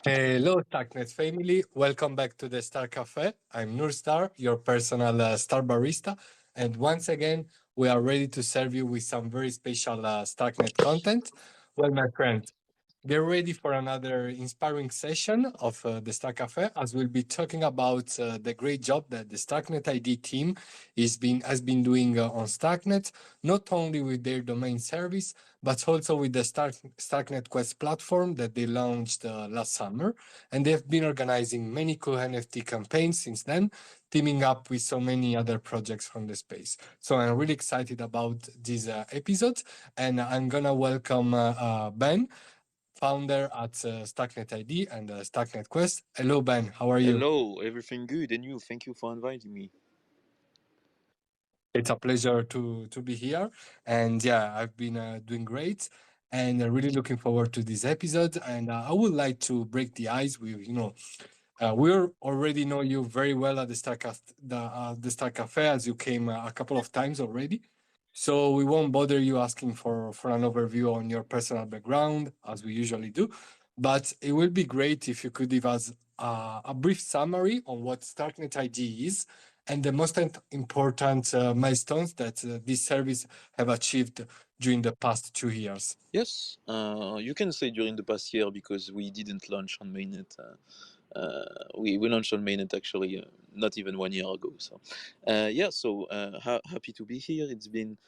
Hello, Starknet family. Welcome back to the Star Cafe. I'm Nur Star, your personal Star barista. And once again, we are ready to serve you with some very special Starknet content. Well, my friends, get ready for another inspiring session of the Star Cafe, as we'll be talking about the great job that the Starknet ID team has been doing on Starknet, not only with their domain service, but also with the StarknetQuest platform that they launched last summer. And they've been organizing many cool NFT campaigns since then, teaming up with so many other projects from the space. So I'm really excited about this episode, and I'm gonna welcome Ben, founder at Starknet ID and Starknet Quest. Hello, Ben. How are you? Hello, everything good, and you? Thank you for inviting me. It's a pleasure to be here, and yeah, I've been doing great, and really looking forward to this episode. And I would like to break the ice with we already know you very well at the Star Cafe, as you came a couple of times already. So we won't bother you asking for an overview on your personal background as we usually do, but it will be great if you could give us a brief summary on what Starknet ID is and the most important milestones that this service have achieved during the past 2 years. Yes, you can say during the past year because we didn't launch on mainnet. We launched on mainnet actually not even 1 year ago. So, happy to be here. It's been.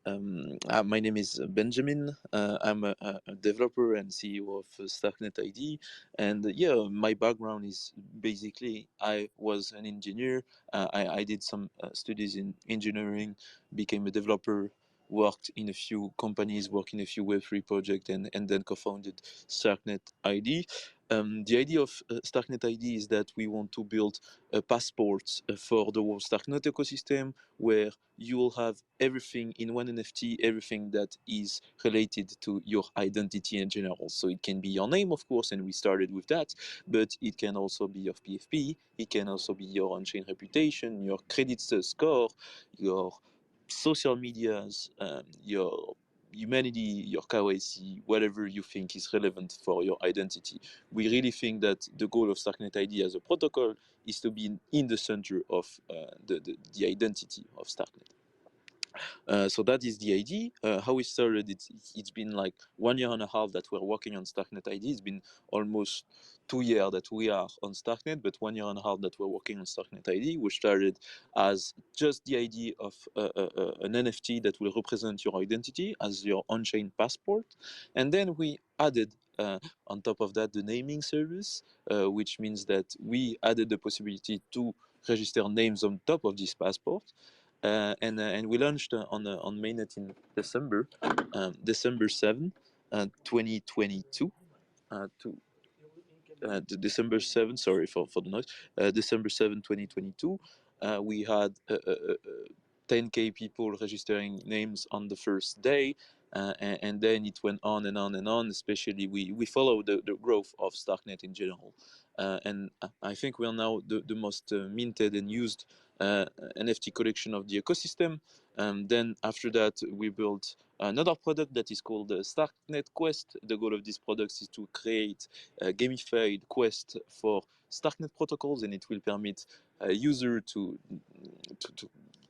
My name is Benjamin. I'm a developer and CEO of Starknet ID, and yeah, my background is basically I was an engineer. I did some studies in engineering, became a developer, worked in a few companies, worked in a few Web3 projects, and then co-founded Starknet ID. The idea of Starknet ID is that we want to build a passport for the whole Starknet ecosystem where you will have everything in one NFT, everything that is related to your identity in general. So it can be your name, of course, and we started with that, but it can also be your PFP, it can also be your on-chain reputation, your credit score, your social medias, your humanity, your KYC, whatever you think is relevant for your identity. We really think that the goal of Starknet ID as a protocol is to be in the center of the identity of Starknet. So that is the idea. How we started, it's been like 1 year and a half that we're working on Starknet ID. It's been almost 2 years that we are on Starknet, but 1 year and a half that we're working on Starknet ID. We started as just the idea of an NFT that will represent your identity as your on-chain passport, and then we added on top of that the naming service, which means that we added the possibility to register names on top of this passport. And we launched on mainnet in December 7, 2022. To December 7, sorry for the noise. December 7, 2022. We had 10K people registering names on the first day, and then it went on and on and on. Especially we follow the growth of Starknet in general, and I think we are now the most minted and used NFT collection of the ecosystem. Then after that, we built another product that is called StarknetQuest. The goal of this product is to create a gamified quest for Starknet protocols, and it will permit a user to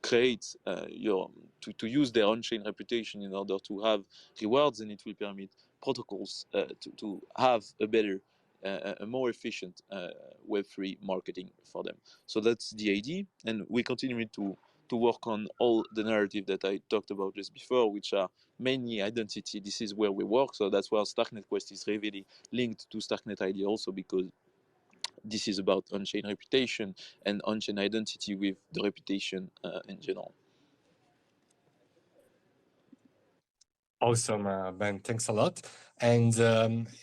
create to use their on-chain reputation in order to have rewards, and it will permit protocols to have a better a more efficient Web3 marketing for them. So that's the idea, and we continue to work on all the narrative that I talked about just before, which are mainly identity. This is where we work, so that's why Starknet Quest is heavily linked to Starknet ID also, because this is about on-chain reputation and on-chain identity with the reputation in general. Awesome, Ben. Thanks a lot. And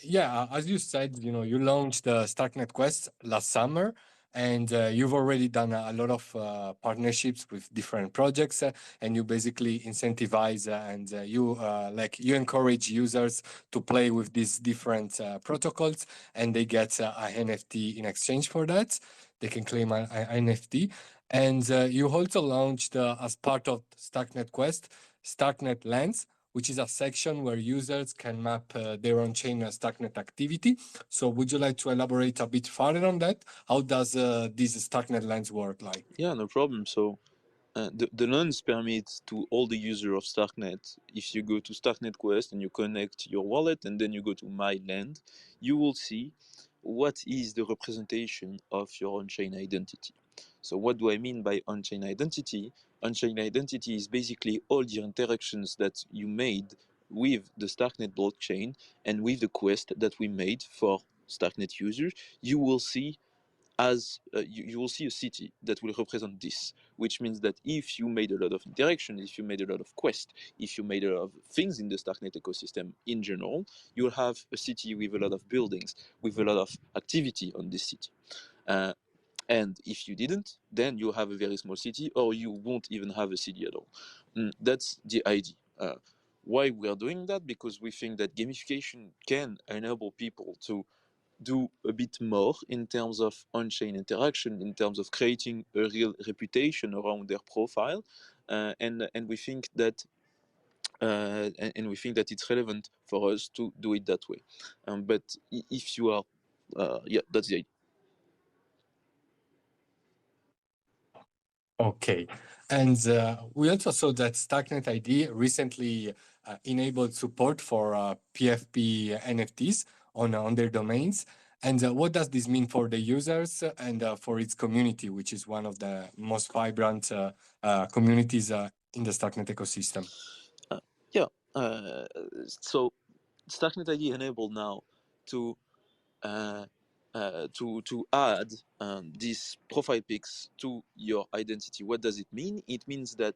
yeah, as you said, you launched the Starknet Quest last summer, and you've already done a lot of partnerships with different projects, and you basically incentivize and you encourage users to play with these different protocols, and they get a NFT in exchange for that. They can claim an NFT, and you also launched as part of Starknet Quest, Starknet Lens, which is a section where users can map their on-chain Starknet activity. So would you like to elaborate a bit further on that? How does this Starknet lens work like? Yeah, no problem. So the lens permits to all the user of Starknet, if you go to StarknetQuest and you connect your wallet and then you go to My Land, you will see what is the representation of your on-chain identity. So what do I mean by on-chain identity? On-chain identity is basically all the interactions that you made with the Starknet blockchain and with the quest that we made for Starknet users. You will see you will see a city that will represent this, which means that if you made a lot of interaction, if you made a lot of quests, if you made a lot of things in the Starknet ecosystem in general, you'll have a city with a lot of buildings, with a lot of activity on this city. And if you didn't, then you have a very small city, or you won't even have a city at all. That's the idea. Why we are doing that? Because we think that gamification can enable people to do a bit more in terms of on-chain interaction, in terms of creating a real reputation around their profile, and we think that it's relevant for us to do it that way. But if you are, yeah, that's the idea. Okay. And we also saw that Starknet ID recently enabled support for PFP NFTs on their domains. And what does this mean for the users and for its community, which is one of the most vibrant communities in the Starknet ecosystem? Yeah. So Starknet ID enabled now to to add these profile pics to your identity. What does it mean? It means that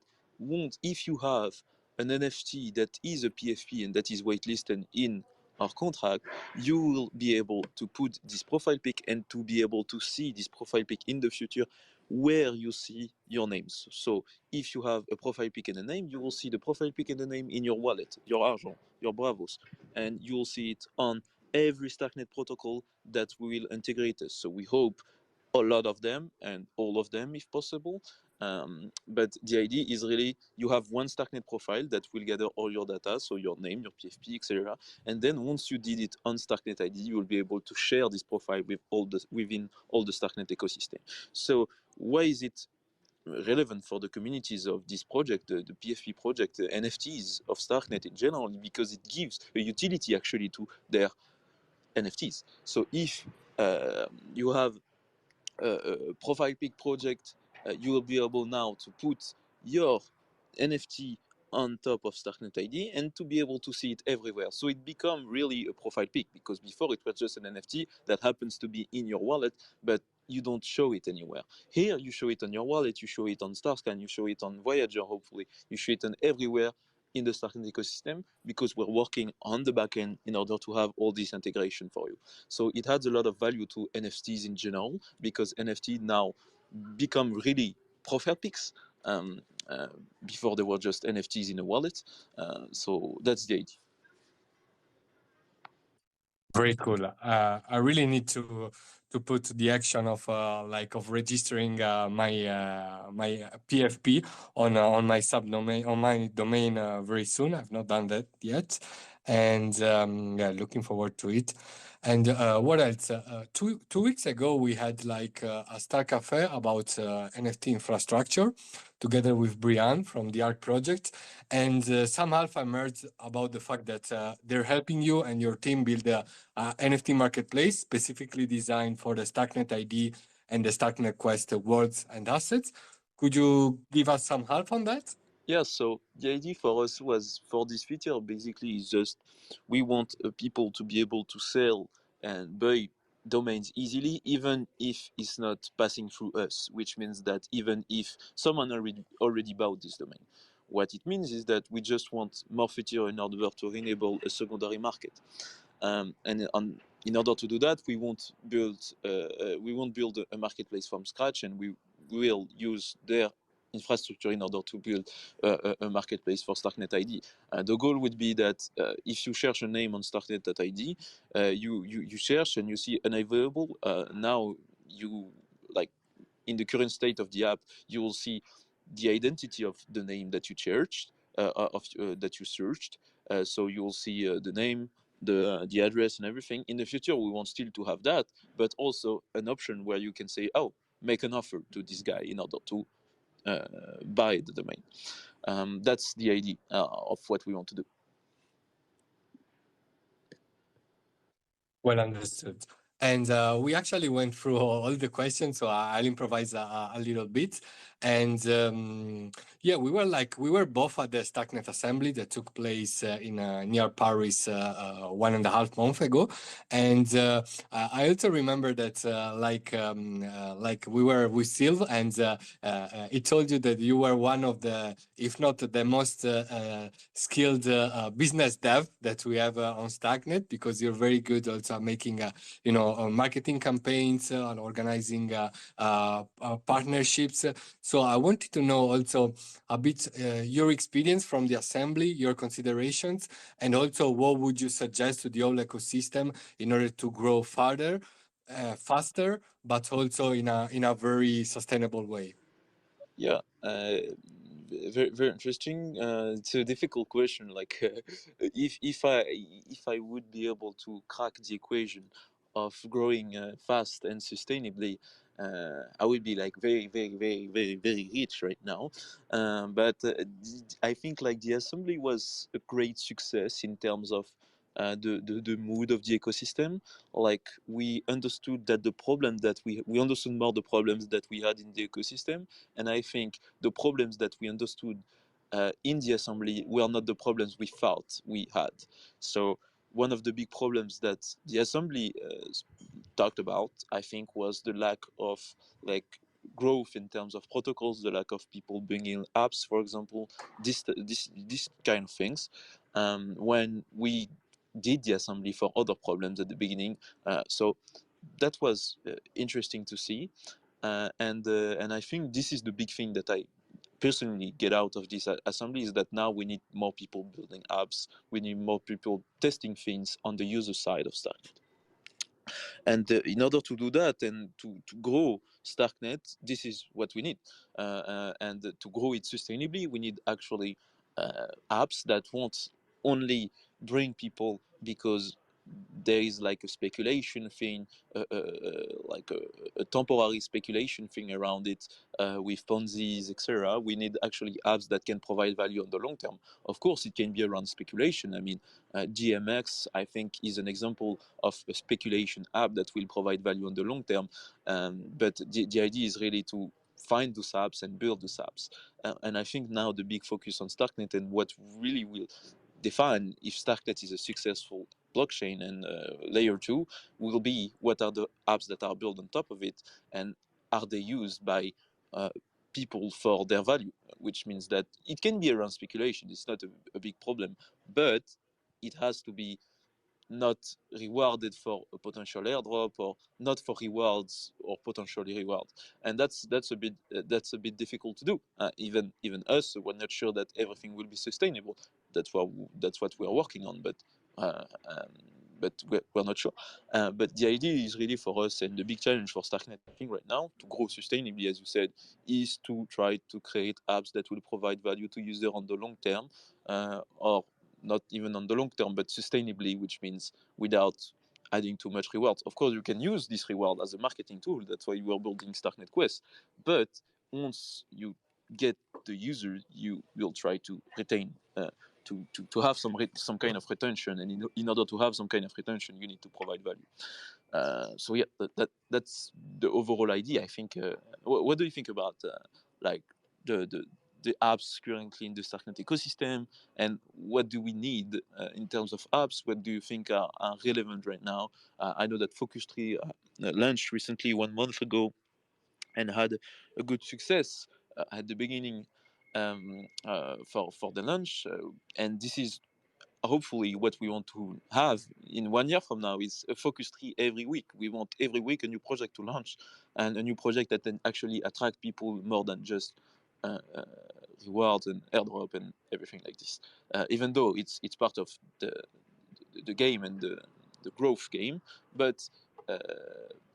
if you have an NFT that is a PFP and that is waitlisted in our contract, you will be able to put this profile pic and to be able to see this profile pic in the future where you see your names. So if you have a profile pic and a name, you will see the profile pic and the name in your wallet, your Argent, your Bravos, and you will see it on every Starknet protocol that we will integrate us. So we hope a lot of them and all of them if possible. But the idea is really you have one Starknet profile that will gather all your data, so your name, your PFP, etc. And then once you did it on Starknet ID, you will be able to share this profile with within all the Starknet ecosystem. So why is it relevant for the communities of this project, the PFP project, the NFTs of Starknet in general, because it gives a utility actually to their NFTs. So if you have a profile pic project, you will be able now to put your NFT on top of Starknet ID and to be able to see it everywhere. So it becomes really a profile pic, because before it was just an NFT that happens to be in your wallet, but you don't show it anywhere. Here you show it on your wallet, you show it on Starscan, you show it on Voyager, hopefully. You show it on everywhere in the Starknet ecosystem, because we're working on the backend in order to have all this integration for you. So it adds a lot of value to NFTs in general, because NFT now become really profile pics. Um, uh, Before they were just NFTs in a wallet. So that's the idea. Very cool. I really need to put the action of of registering my PFP on my subdomain on my domain very soon. I've not done that yet, and yeah, looking forward to it. And what else? Two weeks ago, we had a Star Cafe about NFT infrastructure together with Brian from the Arc project. And somehow I heard about the fact that they're helping you and your team build a NFT marketplace specifically designed for the Starknet ID and the StarknetQuest words and assets. Could you give us some help on that? Yeah, so the idea for us was, for this feature basically is just we want people to be able to sell and buy domains easily, even if it's not passing through us, which means that even if someone already bought this domain. What it means is that we just want more feature in order to enable a secondary market. In order to do that, we won't build a marketplace from scratch, and we will use their infrastructure in order to build a marketplace for Starknet ID. The goal would be that if you search a name on Starknet.id, you search and you see unavailable. Now you, like, in the current state of the app, you will see the identity of the name that you searched, that you searched. So you'll see the name, the address, and everything. In the future, we want still to have that, but also an option where you can say, "Oh, make an offer to this guy in order to buy the domain." That's the idea of what we want to do. Well understood. And we actually went through all the questions, so I'll improvise a little bit. And yeah, we were both at the Starknet assembly that took place in near Paris 1.5 months ago. And I also remember that like we were with Sylv, and it told you that you were one of the, if not the most skilled business dev that we have on Starknet, because you're very good also at making marketing campaigns and organizing partnerships. So I wanted to know also a bit your experience from the assembly, your considerations, and also what would you suggest to the whole ecosystem in order to grow further, faster, but also in a very sustainable way. Yeah, very very interesting. It's a difficult question. Like, if I would be able to crack the equation of growing fast and sustainably, I would be like very very very very very rich right now. But I think like the assembly was a great success in terms of the mood of the ecosystem. Like we understood that the problem that we understood more the problems that we had in the ecosystem, and I think the problems that we understood in the assembly were not the problems we thought we had. So one of the big problems that the assembly talked about, I think, was the lack of like growth in terms of protocols, the lack of people bringing apps, for example, this kind of things. When we did the assembly for other problems at the beginning, so that was interesting to see. And I think this is the big thing that I personally get out of this assembly, is that now we need more people building apps. We need more people testing things on the user side of Starknet. And in order to do that and to grow Starknet, this is what we need. And to grow it sustainably, we need actually apps that won't only bring people because there is like a speculation thing, like a temporary speculation thing around it, with Ponzi's, etc. We need actually apps that can provide value on the long term. Of course, it can be around speculation. I mean, GMX, I think, is an example of a speculation app that will provide value on the long term. But the idea is really to find those apps and build those apps. And I think now the big focus on Starknet, and what really will define if Starknet is a successful blockchain and layer 2, will be what are the apps that are built on top of it, and are they used by uh, people for their value, which means that it can be around speculation. It's not a big problem, but it has to be not rewarded for a potential airdrop, or not for rewards or potentially rewards. And that's a bit difficult to do. Even us, we're not sure that everything will be sustainable. That's what we're working on, uh, um, but we're not sure. But the idea is really for us, and the big challenge for Starknet, I think, right now, to grow sustainably, as you said, is to try to create apps that will provide value to users on the long term, or not even on the long term, but sustainably, which means without adding too much rewards. Of course, you can use this reward as a marketing tool. That's why you are building StarknetQuest. But once you get the user, you will try to retain, to have some kind of retention. And in order to have some kind of retention, you need to provide value. So yeah, that's the overall idea. I think. What do you think about like the apps currently in the Starknet ecosystem, and what do we need in terms of apps? What do you think are relevant right now? I know that Focus Tree launched recently 1 month ago and had a good success at the beginning, for the launch, and this is hopefully what we want to have in 1 year from now, is a focus tree every week. We want every week a new project to launch, and a new project that can actually attract people more than just rewards and airdrop and everything like this. Even though it's part of the game and the growth game, but uh,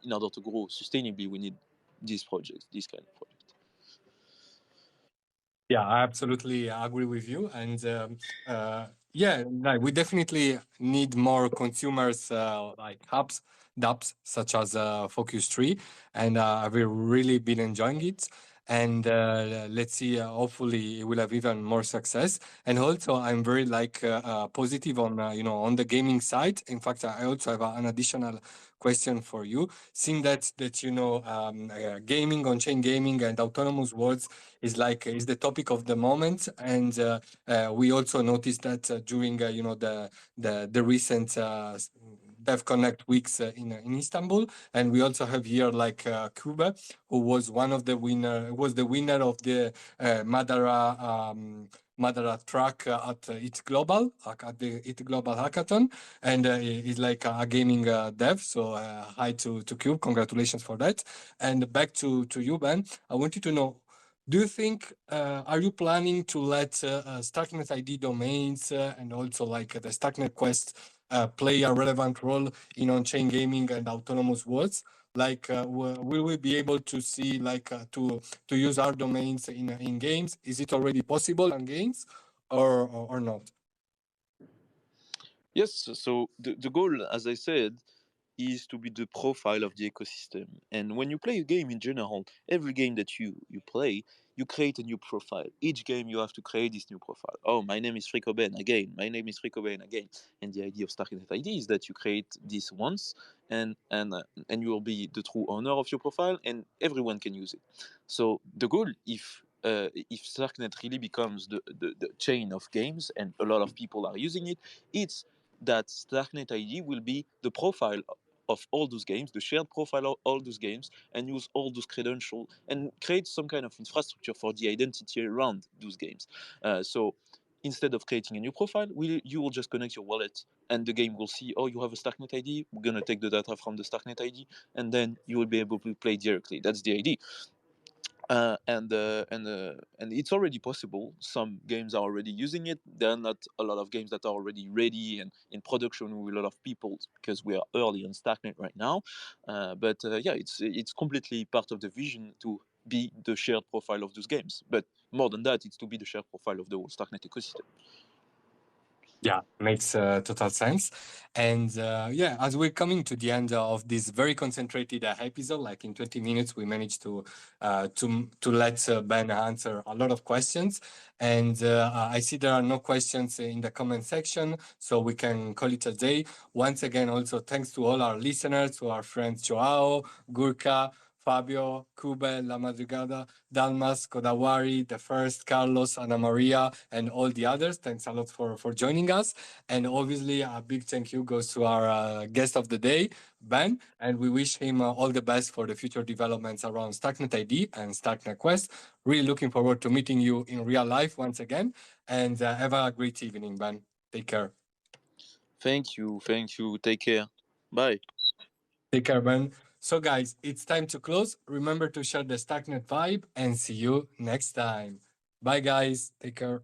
in order to grow sustainably, we need these projects, this kind of project. Yeah, I absolutely agree with you. And yeah, like we definitely need more consumers like hubs, dApps such as Focus Tree. And I've really been enjoying it. And let's see, hopefully it will have even more success. And also, I'm very like positive on, on the gaming side. In fact, I also have an additional question for you. Seeing that gaming, on-chain gaming and autonomous worlds is the topic of the moment, and we also noticed that during the recent Dev Connect weeks in Istanbul, and we also have here like Cuba, who was one of the winner, was the winner of the Madara. Madara track at It Global, at the It Global Hackathon, and he's like a gaming dev. So hi to Cube, congratulations for that. And back to you, Ben. I want you to know, do you think, are you planning to let Starknet ID domains and also like the Starknet Quest play a relevant role in on-chain gaming and autonomous worlds? Like, will we be able to see like to use our domains in games? Is it already possible on games, or not? Yes, so the goal, as I said, is to be the profile of the ecosystem. And when you play a game in general, every game that you play, you create a new profile. Each game you have to create this new profile. Oh, my name is Fricoben again. My name is Fricoben again. And the idea of Starknet ID is that you create this once, and you will be the true owner of your profile, and everyone can use it. So the goal, if Starknet really becomes the chain of games and a lot of people are using it, it's that Starknet ID will be the profile of all those games, the shared profile of all those games, and use all those credentials and create some kind of infrastructure for the identity around those games. So instead of creating a new profile, you will just connect your wallet, and the game will see, oh, you have a Starknet ID. We're gonna take the data from the Starknet ID, and then you will be able to play directly. That's the idea. And it's already possible. Some games are already using it. There are not a lot of games that are already ready and in production with a lot of people because we are early on Starknet right now. But yeah, it's completely part of the vision to be the shared profile of those games. But more than that, it's to be the shared profile of the whole Starknet ecosystem. Yeah, makes total sense. And yeah, as we're coming to the end of this very concentrated episode, like in 20 minutes, we managed to let Ben answer a lot of questions. And I see there are no questions in the comment section, so we can call it a day. Once again, also thanks to all our listeners, to our friends Joao, Gurka, Fabio, Cube, La Madrigada, Dalmas, Kodawari, The First, Carlos, Ana Maria, and all the others. Thanks a lot for joining us. And obviously, a big thank you goes to our guest of the day, Ben. And we wish him all the best for the future developments around Starknet ID and Starknet Quest. Really looking forward to meeting you in real life once again. And have a great evening, Ben. Take care. Thank you. Thank you. Take care. Bye. Take care, Ben. So, guys, it's time to close. Remember to share the Starknet vibe and see you next time. Bye, guys. Take care.